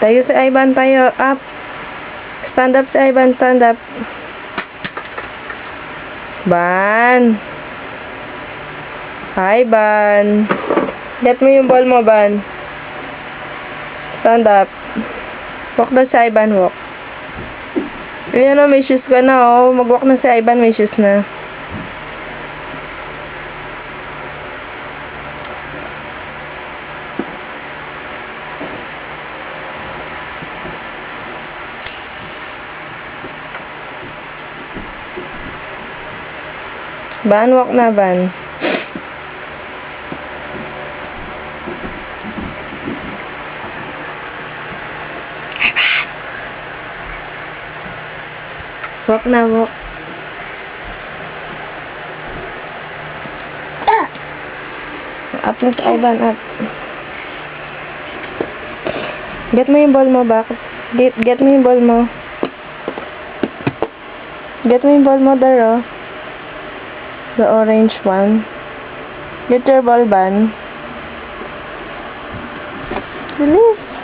Tayo si Ivan, tayo. Up. Stand up si Ivan, stand up. Ban. Hi, Ban. Get mo yung ball mo, Ban. Stand up. Walk na si Ivan, walk. Ayan o, may shoes ka na o. Mag-walk na si Ivan, may shoes na. Ban, walk na, Ban. Walk na, walk. Up na si Ivan, up. Get mo yung ball mo back. Get mo yung ball mo. Get mo yung ball mo there, oh. The orange one. Get your ball, Ban. Release.